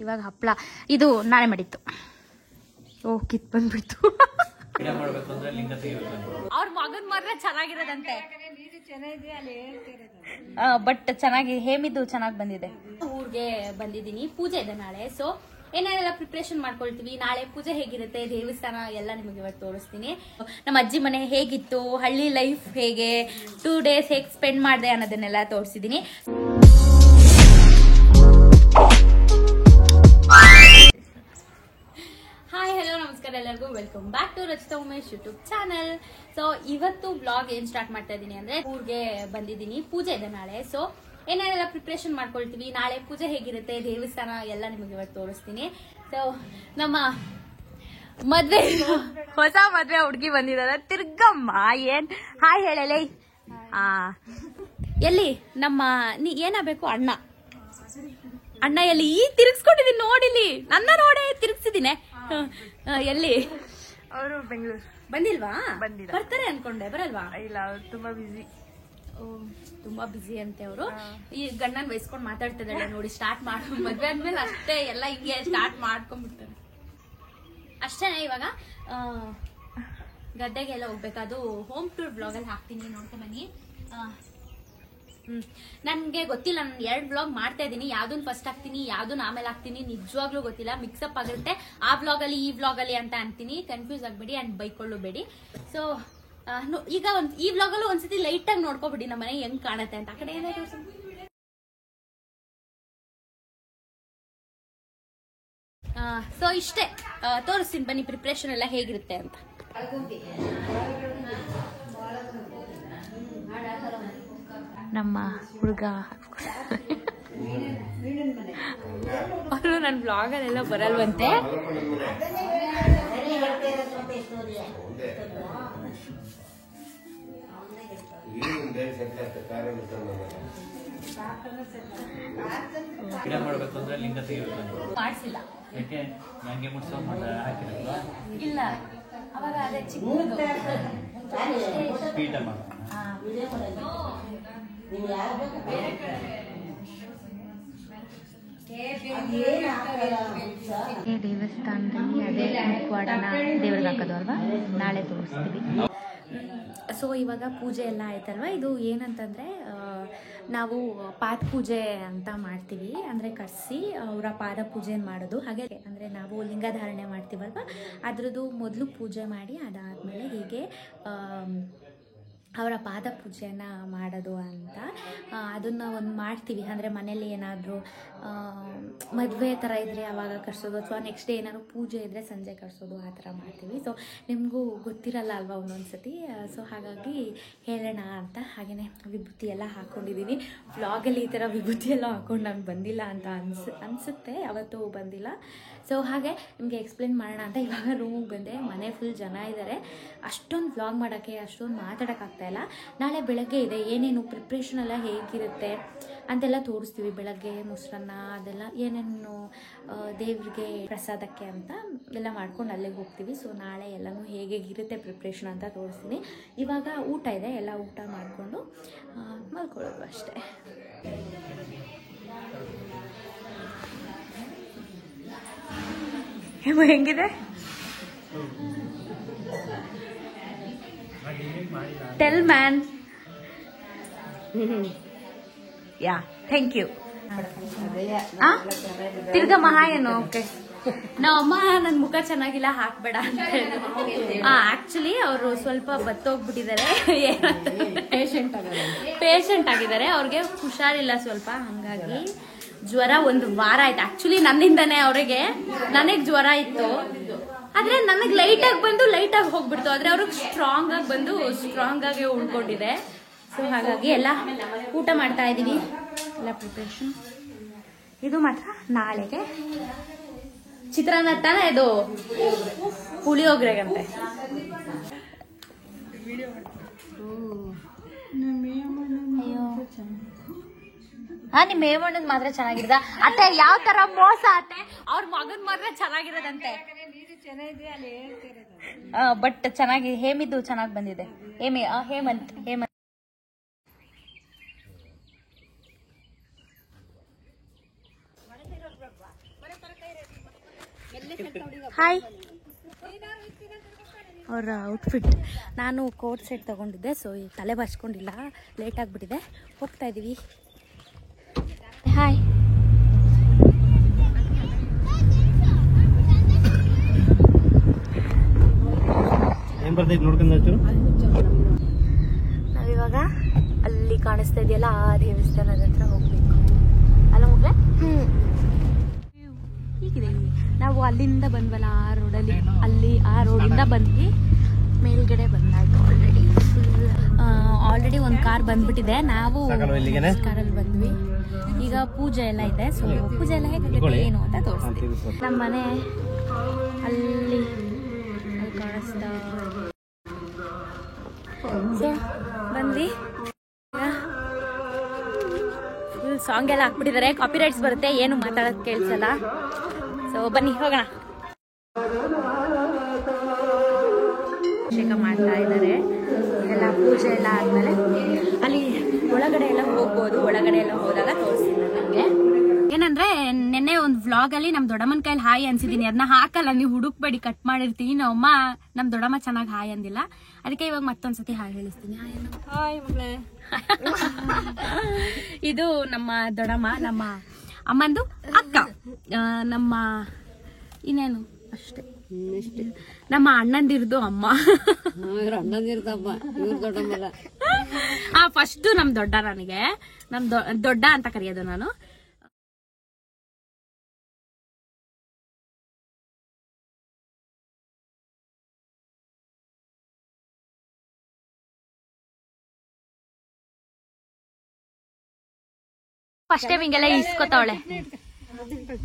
ಇವಾಗ ಹಪ್ಪಳ ಇದು ನಾಳೆ ಮಾಡಿತ್ತು. ಓ ಕಿತ್ ಬಂದ್ಬಿಡ್ತು. ಅವ್ರ ಮಗನ್ ಮಾತ್ರ ಚೆನ್ನಾಗಿರೋದಂತೆ, ಬಟ್ ಚೆನ್ನಾಗಿ ಹೇಮಿದ್ದು ಚೆನ್ನಾಗಿ ಬಂದಿದೆ. ಊರ್ಗೆ ಬಂದಿದ್ದೀನಿ, ಪೂಜೆ ಇದೆ ನಾಳೆ. ಸೊ ಏನೇನೆಲ್ಲ ಪ್ರಿಪ್ರೇಷನ್ ಮಾಡ್ಕೊಳ್ತೀವಿ, ನಾಳೆ ಪೂಜೆ ಹೇಗಿರುತ್ತೆ, ದೇವಸ್ಥಾನ ಎಲ್ಲ ನಿಮಗೆ ಇವತ್ತು ತೋರಿಸ್ತೀನಿ. ನಮ್ಮ ಅಜ್ಜಿ ಮನೆ ಹೇಗಿತ್ತು, ಹಳ್ಳಿ ಲೈಫ್ ಹೇಗೆ, 2 days ಹೇಗೆ ಸ್ಪೆಂಡ್ ಮಾಡಿದೆ ಅನ್ನೋದನ್ನೆಲ್ಲ ತೋರಿಸಿದ್ದೀನಿ. ಹಾಯ್ ಹಲೋ ನಮಸ್ಕಾರ ಎಲ್ಲರಿಗೂ, welcome back to Rachita Umesh YouTube channel. So ಇವತ್ತು ಬ್ಲಾಗ್ ಏನ್ ಸ್ಟಾರ್ಟ್ ಮಾಡ್ತಾ ಇದ್ದೀನಿ ಅಂದ್ರೆ, ಊರ್ಗೆ ಬಂದಿದ್ದೀನಿ, ಪೂಜೆ ಇದೆ ನಾಳೆ. ಸೊ ಏನೇನೆಲ್ಲ ಪ್ರಿಪ್ರೇಷನ್ ಮಾಡ್ಕೊಳ್ತೀವಿ, ನಾಳೆ ಪೂಜೆ ಹೇಗಿರುತ್ತೆ, ದೇವಸ್ಥಾನ ಎಲ್ಲ ನಿಮಗೆ ಇವತ್ತು ತೋರಿಸ್ತೀನಿ. ಸೊ ನಮ್ಮ ಮದ್ವೆ ಹೊಸ ಮದ್ವೆ ಹುಡುಗಿ ಬಂದಿದ್ದಾರೆ, ತಿರ್ಗಮ್ಮ. ಏನ್ ಹಾಯ್ ಹೇಳಲೇ. ಎಲ್ಲಿ ನಮ್ಮ ಏನಾಗಬೇಕು ಅಣ್ಣ ಎಲ್ಲಿ ತಿರ್ಗಿಸ್ಕೊಂಡಿದೀನಿ, ನೋಡಿಲಿ ನನ್ನ ನೋಡೇ ತಿರ್ಗಿಸಿದೀನಿ. ಎಲ್ಲಿ ಅವರು ಬೆಂಗಳೂರು ಬಂದಿಲ್ವಾ? ಬರ್ತಾರೆ ಅನ್ಕೊಂಡೆ, ಬರಲ್ವಾ? ಇಲ್ಲ, ಅವ್ರು ತುಂಬಾ ಬಿಸಿ. ತುಂಬಾ ಬಿಸಿ ಅಂತೆ ಅವರು. ಈ ಗಂಡನ್ ವಹಿಸ್ಕೊಂಡ್ ಮಾತಾಡ್ತಿದ್ದಾಳೆ ನೋಡಿ, ಸ್ಟಾರ್ಟ್ ಮಾಡ್ಕೊಂಡ್ ಮದ್ವೆ ಆದ್ಮೇಲೆ ಅಷ್ಟೇ ಎಲ್ಲ ಹಿಂಗೆ ಸ್ಟಾರ್ಟ್ ಮಾಡ್ಕೊಂಡ್ಬಿಡ್ತಾರೆ ಅಷ್ಟೇನೆ. ಇವಾಗ ಗದ್ದೆಗೆಲ್ಲ ಹೋಗ್ಬೇಕು, ಅದು ಹೋಮ್ ಟೂರ್ ಬ್ಲಾಗ್ ಅಲ್ಲಿ ಹಾಕ್ತೀನಿ, ನೋಡ್ಕೊಂಡ್ ಬನ್ನಿ. ನನ್ಗೆ ಗೊತ್ತಿಲ್ಲ, ನಾನು 2 ಬ್ಲಾಗ್ ಮಾಡ್ತಾ ಇದ್ದೀನಿ, ಯಾವ್ದನ್ ಫಸ್ಟ್ ಹಾಕ್ತೀನಿ ಯಾವ್ದನ್ ಆಮೇಲೆ ಹಾಕ್ತೀನಿ ನಿಜವಾಗ್ಲೂ ಗೊತ್ತಿಲ್ಲ, ಮಿಕ್ಸಪ್ ಆಗಿರುತ್ತೆ. ಆ ಬ್ಲಾಗ್ ಅಲ್ಲಿ ಈ ಬ್ಲಾಗ್ ಅಲ್ಲಿ ಅಂತ ಅಂತೀನಿ, ಕನ್ಫ್ಯೂಸ್ ಆಗ್ಬೇಡಿ ಅಂಡ್ ಬೈಕೊಳ್ಳಬೇಡಿ. ಸೊ ಈಗ ಈ ಬ್ಲಾಗ್ ಅಲ್ಲೂ ಒಂದ್ಸತಿ ಲೈಟ್ ಆಗಿ ನೋಡ್ಕೊಬಿಡಿ ನಮ್ಮ ಮನೆ ಹೆಂಗ್ ಕಾಣತ್ತೆ ಅಂತ. ಆ ಕಡೆ ಏನಾದ್ರು ಸೊ ಇಷ್ಟೇ ತೋರಿಸ್ತೀನಿ ಬನ್ನಿ, ಪ್ರಿಪ್ರೇಷನ್ ಎಲ್ಲ ಹೇಗಿರುತ್ತೆ ಅಂತ. ನಮ್ಮ ಹುಡುಗ ಅವರು ನನ್ನ ಬ್ಲಾಗಲ್ಲೆಲ್ಲ ಬರಲ್ವಂತೆ. ಮಾಡಿಸಿಲ್ಲ ಇಲ್ಲ, ಅವಾಗ ಅದೇ ಚಿಕ್ಕ ದೇವಸ್ಥಾನದಲ್ಲಿ ಅದೇ ಮುಖವಾಡನ ದೇವ್ರಿಗೆ ಹಾಕೋದು ಅಲ್ವಾ, ನಾಳೆ ತೋರಿಸ್ತೀವಿ. ಸೊ ಇವಾಗ ಪೂಜೆ ಎಲ್ಲ ಆಯ್ತಲ್ವ. ಇದು ಏನಂತಂದರೆ, ನಾವು ಪಾದ ಪೂಜೆ ಅಂತ ಮಾಡ್ತೀವಿ, ಅಂದರೆ ಕರೆಸಿ ಅವರ ಪಾದ ಪೂಜೆ ಮಾಡೋದು. ಹಾಗೆ ಅಂದರೆ ನಾವು ಲಿಂಗಧಾರಣೆ ಮಾಡ್ತೀವಲ್ವ, ಅದ್ರದ್ದು ಮೊದಲು ಪೂಜೆ ಮಾಡಿ ಅದಾದಮೇಲೆ ಹೀಗೆ ಅವರ ಪಾದ ಪೂಜೆಯನ್ನು ಮಾಡೋದು ಅಂತ ಅದನ್ನು ಒಂದು ಮಾಡ್ತೀವಿ. ಅಂದರೆ ಮನೇಲಿ ಏನಾದರೂ ಮದುವೆ ಥರ ಇದ್ದರೆ ಆವಾಗ ಕರ್ಸೋದು, ಅಥವಾ ನೆಕ್ಸ್ಟ್ ಡೇ ಏನಾದ್ರು ಪೂಜೆ ಇದ್ದರೆ ಸಂಜೆ ಕರ್ಸೋದು, ಆ ಥರ ಮಾಡ್ತೀವಿ. ಸೊ ನಿಮಗೂ ಗೊತ್ತಿರಲ್ಲ ಅಲ್ವಾ ಒಂದೊಂದು ಸತಿ, ಸೊ ಹಾಗಾಗಿ ಹೇಳೋಣ ಅಂತ. ಹಾಗೆಯೇ ವಿಭೂತಿ ಎಲ್ಲ ಹಾಕ್ಕೊಂಡಿದ್ದೀನಿ. ವ್ಲಾಗಲ್ಲಿ ಈ ಥರ ವಿಭೂತಿ ಎಲ್ಲ ಹಾಕ್ಕೊಂಡು ನಾನು ಬಂದಿಲ್ಲ ಅಂತ ಅನಿಸುತ್ತೆ, ಯಾವತ್ತೂ ಬಂದಿಲ್ಲ. ಸೊ ಹಾಗೆ ನಿಮಗೆ ಎಕ್ಸ್ಪ್ಲೇನ್ ಮಾಡೋಣ ಅಂತ ಇವಾಗ ರೂಮಿಗೆ ಬಂದೆ. ಮನೆ ಫುಲ್ ಜನ ಇದ್ದಾರೆ, ಅಷ್ಟೊಂದು ವ್ಲಾಗ್ ಮಾಡೋಕ್ಕೆ ಅಷ್ಟೊಂದು ಮಾತಾಡೋಕ್ಕಾಗ್ತಾಯಿಲ್ಲ. ನಾಳೆ ಬೆಳಗ್ಗೆ ಇದೆ, ಏನೇನು ಪ್ರಿಪ್ರೇಷನ್ ಎಲ್ಲ ಹೇಗಿರುತ್ತೆ ಅಂತೆಲ್ಲ ತೋರಿಸ್ತೀವಿ. ಬೆಳಗ್ಗೆ ಮೊಸರನ್ನ ಅದೆಲ್ಲ ಏನೇನು ದೇವ್ರಿಗೆ ಪ್ರಸಾದಕ್ಕೆ ಅಂತ ಎಲ್ಲ ಮಾಡ್ಕೊಂಡು ಅಲ್ಲಿಗೆ ಹೋಗ್ತೀವಿ. ಸೊ ನಾಳೆ ಎಲ್ಲನೂ ಹೇಗಿರುತ್ತೆ ಪ್ರಿಪ್ರೇಷನ್ ಅಂತ ತೋರಿಸ್ತೀನಿ. ಇವಾಗ ಊಟ ಇದೆ, ಎಲ್ಲ ಊಟ ಮಾಡಿಕೊಂಡು ಮಲ್ಕೊಳ್ಳೋದು ಅಷ್ಟೇ. ಹೆಂಗಿದೆ? Tell man. Yeah, thank you. ತಿರ್ಗಾ ಮಹಾ ಏನು? ಓಕೆ, ನಮ್ಮಮ್ಮ ನನ್ನ ಮುಖ ಚೆನ್ನಾಗಿಲ್ಲ ಹಾಕ್ಬೇಡ ಅಂತ ಹೇಳಿ. ಆಕ್ಚುಲಿ ಅವರು ಸ್ವಲ್ಪ ಬತ್ತೋಗ್ಬಿಟ್ಟಿದ್ದಾರೆ, ಪೇಷಂಟ್ ಆಗಿದ್ದಾರೆ, ಅವ್ರಿಗೆ ಹುಷಾರಿಲ್ಲ ಸ್ವಲ್ಪ, ಹಂಗಾಗಿ ಜ್ವರ 1 ವಾರ ಆಯ್ತು. ಆಕ್ಚುಲಿ ನನ್ನಿಂದಾನೆ ಅವರಿಗೆ, ನನಗೆ ಜ್ವರ ಇತ್ತು, ಆದ್ರೆ ನನಗೆ ಲೈಟಾಗಿ ಬಂದು ಲೈಟಾಗಿ ಹೋಗ್ಬಿಡ್ತು, ಆದ್ರೆ ಅವ್ರಿಗೆ ಸ್ಟ್ರಾಂಗ್ ಆಗಿ ಬಂದು ಸ್ಟ್ರಾಂಗ್ ಆಗಿ ಉಳ್ಕೊಂಡಿದೆ. ಸೊ ಹಾಗಾಗಿ ಎಲ್ಲ ಊಟ ಮಾಡ್ತಾ ಇದ್ದೀವಿ, ಎಲ್ಲ ಪ್ರಿಪ್ರೇಷನ್. ಇದು ಮಾತ್ರ ನಾಳೆಗೆ ಚಿತ್ರಾನ್ನ ತಾನೆ, ಇದು ಪುಳಿಯೋಗರೆಗಂತೆ. ನಿಮ್ಮ ಮೇಮಣ್ಣನ್ ಮಾತ್ರ ಚೆನ್ನಾಗಿರದ ಅತ್ತೆ, ಯಾವ ತರ ಮೋಸ ಅತ್ತೆ, ಅವ್ರ ಮಗನ್ ಮಾತ್ರ ಚೆನ್ನಾಗಿರೋದಂತೆ, ಬಟ್ ಚೆನ್ನಾಗಿ ಹೇಮಿದ್ದು ಚೆನ್ನಾಗಿ ಬಂದಿದೆ. ಹೇಮಂತ್ ಹಾಯ್. ಅವರ ಔಟ್ಫಿಟ್, ನಾನು ಕೋಟ್ ಸೆಟ್ ತೊಗೊಂಡಿದ್ದೆ, ಸೊ ಈ ತಲೆ ಬಾಚ್ಕೊಂಡಿಲ್ಲ, ಲೇಟ್ ಆಗಿಬಿಟ್ಟಿದೆ. ಹೋಗ್ತಾ ಇದ್ದೀವಿ. ಹಾಯ್. ನಾವಿವಾಗ ಅಲ್ಲಿ ಕಾಣಿಸ್ತಾ ಇದೆಯಲ್ಲ ಆ ದೇವಸ್ಥಾನದ ಹತ್ರ ಹೋಗ್ಬೇಕು ಅಲ್ಲ ಮಗ್ಳೆ? ಹೀಗಿದೆ. ನಾವು ಅಲ್ಲಿಂದ ಬಂದ್ವಲ್ಲ ಆ ರೋಡಲ್ಲಿ, ಅಲ್ಲಿ ಆ ರೋಡಿಂದ ಬಂದ್ವಿ, ಮೇಲ್ಗಡೆ ಬಂದಾಯ್ತು. ಆಲ್ರೆಡಿ ಒಂದು ಕಾರ್ ಬಂದ್ಬಿಟ್ಟಿದೆ, ನಾವು ಕಾರಲ್ಲಿ ಬಂದ್ವಿ. ಈಗ ಪೂಜೆ ಎಲ್ಲ ಇದೆ, ಸೊ ಪೂಜೆ ಎಲ್ಲ ಹೇಗೆ ಏನು ಅಂತ ತೋರಿಸ್ತೀವಿ. ನಮ್ಮ ಮನೆ ಅಲ್ಲಿ ಕಾಣಿಸ್ತಾ. ಸೊ ಬಂದ್ವಿ. ಫುಲ್ ಸಾಂಗ್ ಎಲ್ಲ ಹಾಕ್ಬಿಟ್ಟಿದ್ದಾರೆ, ಕಾಪಿ ರೈಟ್ಸ್ ಬರುತ್ತೆ, ಏನು ಮಾತಾಡೋದು ಕೇಳಿಸಲ್ಲ. ಸೊ ಬನ್ನಿ ಹೋಗೋಣ. ಅಭಿಷೇಕ ಮಾಡ್ತಾ ಇದ್ದಾರೆ ಎಲ್ಲ, ಪೂಜೆ ಎಲ್ಲ ಆದ್ಮೇಲೆ ಅಲ್ಲಿ ಒಳಗಡೆ ಎಲ್ಲ ಹೋಗ್ಬೋದು. ಒಳಗಡೆ ಎಲ್ಲ ಹೋದಾಗ ತೋರಿಸಿಲ್ಲ ನನಗೆ. ಏನಂದ್ರೆ ನೆನ್ನೆ ಒಂದು ವ್ಲಾಗ್ ಅಲ್ಲಿ ನಮ್ ದೊಡ್ಡಮ್ಮನ ಕೈಲಿ ಹಾಯ್ ಅನ್ಸಿದೀನಿ, ಅದನ್ನ ಹಾಕಲ್ಲ, ನೀವು ಹುಡುಕ್ಬೇಡಿ, ಕಟ್ ಮಾಡಿರ್ತೀನಿ. ನಮ್ಮಮ್ಮ ನಮ್ ದೊಡ್ಡಮ್ಮ ಚೆನ್ನಾಗಿ ಹಾಯ್ ಅಂದಿಲ್ಲ, ಅದಕ್ಕೆ ಇವಾಗ ಮತ್ತೊಂದ್ಸತಿ ಹಾಯ್ ಹೇಳಿಸ್ತೀನಿ. ಹಾಯ್ ಮಗಳೇ. ಇದು ನಮ್ಮ ದೊಡ್ಡಮ್ಮ, ನಮ್ಮ ಅಮ್ಮಂದು ಅಕ್ಕ, ನಮ್ಮ ಇನ್ನೇನು ಅಷ್ಟೇ, ನಮ್ಮ ಅಣ್ಣಂದಿರ್ದು ಅಮ್ಮ. ಫಸ್ಟ್ ನಮ್ ದೊಡ್ಡ, ನನಗೆ ನಮ್ ದೊಡ್ಡ ಅಂತ ಕರೆಯೋದು ನಾನು. ಫಸ್ಟ್ ಟೈಮ್ ಹಿಂಗೆಲ್ಲ ಇಸ್ಕೊತಾವಳೆ,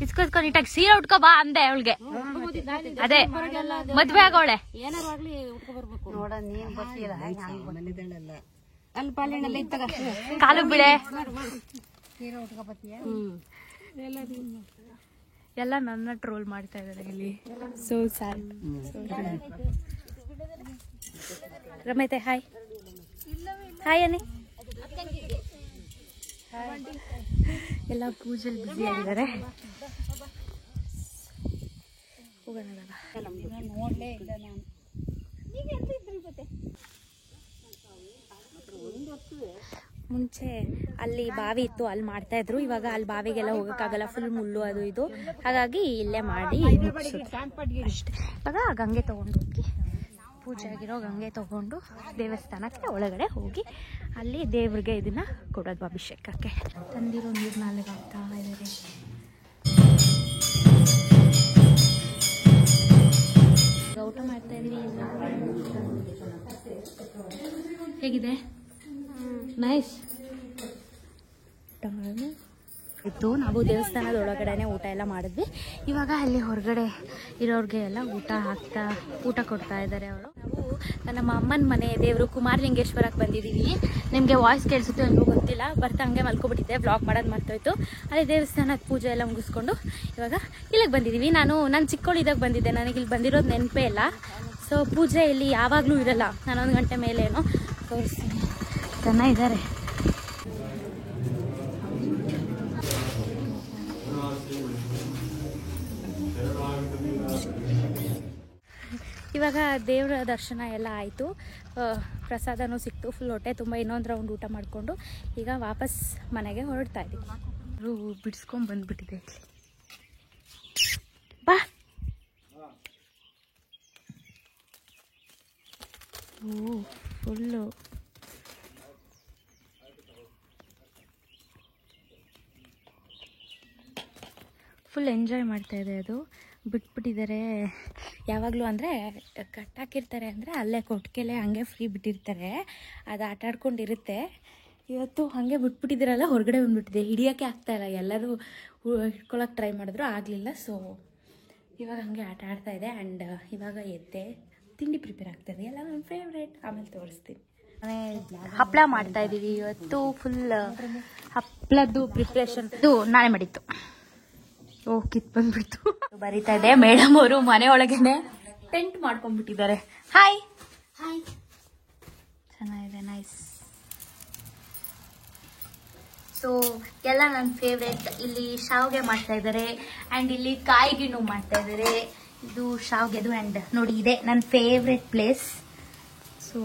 ಇಸ್ಕೊತ್ಕೊ ನೀಟಾಗಿ ಸೀರೆ ಉಟ್ಕೊ ಬಾ ಅಂದೆ ಅವಳಿಗೆ. ಅದೇ ಮದ್ವೆ ಆಗೋಳೆ. ಕಾಲು ಬಿಡೆ ಎಲ್ಲ ನನ್ನ ಟ್ರೋಲ್ ಮಾಡ್ತಾ ಇದ್ದಾರೆ ಇಲ್ಲಿ. So sad. ರಮೇತೆ ಹಾಯ್. ಹಾಯ್ ಅನ್ನಿ. ಎಲ್ಲ ಪೂಜೆಲಿ ಬ್ಯುಸಿ ಆಗಿದ್ದಾರೆ. ಮುಂಚೆ ಅಲ್ಲಿ ಬಾವಿ ಇತ್ತು, ಅಲ್ಲಿ ಮಾಡ್ತಾ ಇದ್ರು. ಇವಾಗ ಅಲ್ಲಿ ಬಾವಿಗೆಲ್ಲ ಹೋಗಕ್ಕಾಗಲ್ಲ, ಫುಲ್ ಮುಳ್ಳು ಅದು ಇದು, ಹಾಗಾಗಿ ಇಲ್ಲೇ ಮಾಡಿ ಅಷ್ಟೇ. ಇವಾಗ ಗಂಗೆ ತಗೊಂಡು ಹೋಗಿ, ಪೂಜೆ ಆಗಿರೋ ಗಂಗೆ ತಗೊಂಡು ದೇವಸ್ಥಾನಕ್ಕೆ ಒಳಗಡೆ ಹೋಗಿ ಅಲ್ಲಿ ದೇವ್ರಿಗೆ ಇದನ್ನ ಕೊಡೋದು, ಅಭಿಷೇಕಕ್ಕೆ. ತಂದಿರೋ ನೀರ್ನಾಲೆಗೆ ಆಗ್ತಾ ಇದ್ದಾರೆ. ಊಟ ಮಾಡ್ತಾ ಇದೀವಿ. ಹೇಗಿದೆ? ನೈಸ್ ಇತ್ತು. ನಾವು ದೇವಸ್ಥಾನದ ಒಳಗಡೆನೆ ಊಟ ಎಲ್ಲ ಮಾಡಿದ್ವಿ. ಇವಾಗ ಅಲ್ಲಿ ಹೊರಗಡೆ ಇರೋರಿಗೆ ಎಲ್ಲ ಊಟ ಕೊಡ್ತಾ ಇದ್ದಾರೆ ಅವರು. ನಾವು ನಮ್ಮ ಅಮ್ಮನ ಮನೆ ದೇವರು ಕುಮಾರಲಿಂಗೇಶ್ವರಕ್ಕೆ ಬಂದಿದ್ದೀವಿ. ನಿಮಗೆ ವಾಯ್ಸ್ ಕೇಳಿಸುತ್ತೆ ಅನ್ನೋ ಗೊತ್ತಿಲ್ಲ, ಬರ್ತಾ ಹಂಗೆ ಮಲ್ಕೊಬಿಟ್ಟಿದ್ದೆ, ವ್ಲಾಗ್ ಮಾಡೋದು ಮರ್ತೋಯ್ತು. ಅಲ್ಲಿ ದೇವಸ್ಥಾನದ ಪೂಜೆ ಎಲ್ಲ ಮುಗಿಸ್ಕೊಂಡು ಇವಾಗ ಇಲ್ಲಿಗೆ ಬಂದಿದ್ದೀವಿ. ನಾನು ಚಿಕ್ಕವಳಿದಾಗ ಬಂದಿದ್ದೆ, ನನಗೆ ಇಲ್ಲಿ ಬಂದಿರೋದು ನೆನಪೇ ಇಲ್ಲ. ಸೊ ಪೂಜೆ ಇಲ್ಲಿ ಯಾವಾಗಲೂ ಇರಲ್ಲ, 11 ಗಂಟೆ ಮೇಲೇನೋ ತೋರಿಸ್ತೀನಿ. ಚೆನ್ನಾಗಿದ್ದಾರೆ. ಇವಾಗ ದೇವರ ದರ್ಶನ ಎಲ್ಲ ಆಯಿತು, ಪ್ರಸಾದನೂ ಸಿಕ್ತು, ಫುಲ್ ಹೊಟ್ಟೆ ತುಂಬ. ಇನ್ನೊಂದು ರೌಂಡ್ ಊಟ ಮಾಡಿಕೊಂಡು ಈಗ ವಾಪಸ್ ಮನೆಗೆ ಹೊರಡ್ತಾ ಇದ್ದೀವಿ. ಬಿಡಿಸ್ಕೊಂಡು ಬಂದುಬಿಟ್ಟಿದೆ ಇಲ್ಲಿ. ಬಾ. ಫುಲ್ಲು ಫುಲ್ ಎಂಜಾಯ್ ಮಾಡ್ತಾ ಇದೆ. ಅದು ಬಿಟ್ಬಿಟ್ಟಿದ್ದಾರೆ ಯಾವಾಗಲೂ, ಅಂದರೆ ಕಟ್ಟಾಕಿರ್ತಾರೆ, ಅಂದರೆ ಅಲ್ಲೇ ಕೊಟ್ಟಿಗೆಲೆ ಹಂಗೆ ಫ್ರೀ ಬಿಟ್ಟಿರ್ತಾರೆ, ಅದು ಆಟ ಆಡ್ಕೊಂಡಿರುತ್ತೆ. ಇವತ್ತು ಹಾಗೆ ಬಿಟ್ಬಿಟ್ಟಿದ್ದೀರಲ್ಲ, ಹೊರಗಡೆ ಬಂದುಬಿಟ್ಟಿದೆ, ಹಿಡಿಯೋಕ್ಕೆ ಆಗ್ತಾಯಿಲ್ಲ. ಎಲ್ಲರೂ ಹಿಡ್ಕೊಳಕ್ಕೆ ಟ್ರೈ ಮಾಡಿದ್ರು, ಆಗಲಿಲ್ಲ. ಸೊ ಇವಾಗ ಹಾಗೆ ಆಟ ಆಡ್ತಾ ಇದೆ. ಆ್ಯಂಡ್ ಇವಾಗ ಎದ್ದೆ ತಿಂಡಿ ಪ್ರಿಪೇರ್ ಆಗ್ತಾಯಿದೆ, ಎಲ್ಲ ನನ್ನ ಫೇವ್ರೇಟ್, ಆಮೇಲೆ ತೋರಿಸ್ತೀನಿ. ಹಪ್ಪಳ ಮಾಡ್ತಾ ಇದ್ದೀವಿ ಇವತ್ತು. ಫುಲ್ ಹಪ್ಪಳದ್ದು ಪ್ರಿಪ್ರೇಷನ್ ಇದು ನಾಳೆ ಮಾಡಿತ್ತು. ಕಿತ್ ಬಂದ್ಬಿಡ್ತು. ಬರೀತಾ ಇದೆ. ಮೇಡಮ್ ಅವರು ಮನೆ ಒಳಗೇನೆ ಟೆಂಟ್ ಮಾಡ್ಕೊಂಡ್ಬಿಟ್ಟಿದ್ದಾರೆ. ಹಾಯ್ ಹಾಯ್, ಚೆನ್ನಾಗಿದೆ, ನೈಸ್. ಸೊ ಎಲ್ಲ ನನ್ನ ಫೇವ್ರೇಟ್. ಇಲ್ಲಿ ಶಾವ್ಗೆ ಮಾಡ್ತಾ ಇದ್ದಾರೆ ಆ್ಯಂಡ್ ಇಲ್ಲಿ ಕಾಯಿ ಗಿಣ್ಣು ಮಾಡ್ತಾ ಇದ್ದಾರೆ. ಇದು ಶಾವ್ಗೆದು ಆ್ಯಂಡ್ ನೋಡಿ ಇದೆ ನನ್ನ ಫೇವ್ರೆಟ್ ಪ್ಲೇಸ್. ಸೊ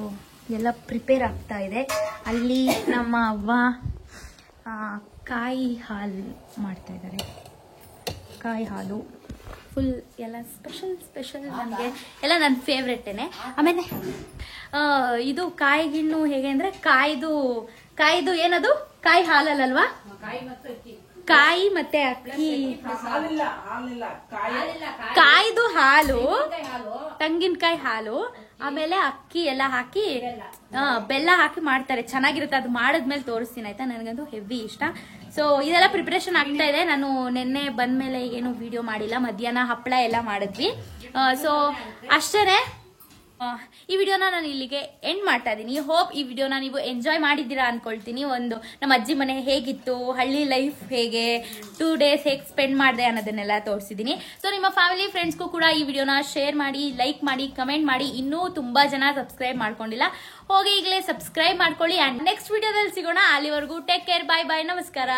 ಎಲ್ಲ ಪ್ರಿಪೇರ್ ಆಗ್ತಾ ಇದೆ. ಅಲ್ಲಿ ನಮ್ಮ ಅವ್ವ ಕಾಯಿ ಹಾಲು ಮಾಡ್ತಾ ಇದ್ದಾರೆ. ಕಾಯಿ ಹಾಲು ಫುಲ್ ಎಲ್ಲ ಸ್ಪೆಷಲ್ ನನಗೆ ಎಲ್ಲ ನನ್ನ ಫೇವ್ರೆಟೇನೆ. ಆಮೇಲೆ ಇದು ಕಾಯಿ ಗಿಣ್ಣು ಹೇಗೆ ಅಂದರೆ ಕಾಯ್ದು ಏನದು ಕಾಯಿ ಹಾಲಲ್ಲಲ್ವಾ, ಕಾಯಿ ಮತ್ತೆ ಅಕ್ಕಿ, ಕಾಯ್ದು ಹಾಲು, ತೆಂಗಿನಕಾಯಿ ಹಾಲು, ಆಮೇಲೆ ಅಕ್ಕಿ ಎಲ್ಲ ಹಾಕಿ ಬೆಲ್ಲ ಹಾಕಿ ಮಾಡ್ತಾರೆ. ಚೆನ್ನಾಗಿರುತ್ತೆ. ಅದು ಮಾಡಿದ್ಮೇಲೆ ತೋರಿಸ್ತೀನಿ ಆಯ್ತಾ. ನನಗಂತೂ ಹೆವಿ ಇಷ್ಟ. ಸೊ ಇದೆಲ್ಲ ಪ್ರಿಪ್ರೇಷನ್ ಆಗ್ತಾ ಇದೆ. ನಾನು ನಿನ್ನೆ ಬಂದ್ಮೇಲೆ ಏನು ವಿಡಿಯೋ ಮಾಡಿಲ್ಲ. ಮಧ್ಯಾಹ್ನ ಹಪ್ಪಳ ಎಲ್ಲ ಮಾಡಿದ್ವಿ. ಸೊ ಅಷ್ಟೇ. ಈ ವಿಡಿಯೋನ ನಾನು ಇಲ್ಲಿಗೆ ಎಂಡ್ ಮಾಡ್ತಾ ಇದ್ದೀನಿ. ಹೋಪ್ ಈ ವಿಡಿಯೋನ ನೀವು ಎಂಜಾಯ್ ಮಾಡಿದ್ದೀರಾ ಅನ್ಕೊಳ್ತೀನಿ. ನಮ್ಮ ಅಜ್ಜಿ ಮನೆ ಹೇಗಿತ್ತು, ಹಳ್ಳಿ ಲೈಫ್ ಹೇಗೆ, 2 days ಹೇಗೆ ಸ್ಪೆಂಡ್ ಮಾಡಿದೆ ಅನ್ನೋದನ್ನೆಲ್ಲ ತೋರಿಸಿದ್ದೀನಿ. ಸೊ ನಿಮ್ಮ ಫ್ಯಾಮಿಲಿ ಫ್ರೆಂಡ್ಸ್ಗೂ ಕೂಡ ಈ ವಿಡಿಯೋನ ಶೇರ್ ಮಾಡಿ, ಲೈಕ್ ಮಾಡಿ, ಕಮೆಂಟ್ ಮಾಡಿ. ಇನ್ನೂ ತುಂಬಾ ಜನ ಸಬ್ಸ್ಕ್ರೈಬ್ ಮಾಡ್ಕೊಂಡಿಲ್ಲ, ಹೋಗಿ ಈಗಲೇ ಸಬ್ಸ್ಕ್ರೈಬ್ ಮಾಡ್ಕೊಳ್ಳಿ. ಅಂಡ್ ನೆಕ್ಸ್ಟ್ ವಿಡಿಯೋದಲ್ಲಿ ಸಿಗೋಣ. ಅಲ್ಲಿವರೆಗೂ ಟೇಕ್ ಕೇರ್, ಬಾಯ್ ಬಾಯ್, ನಮಸ್ಕಾರ.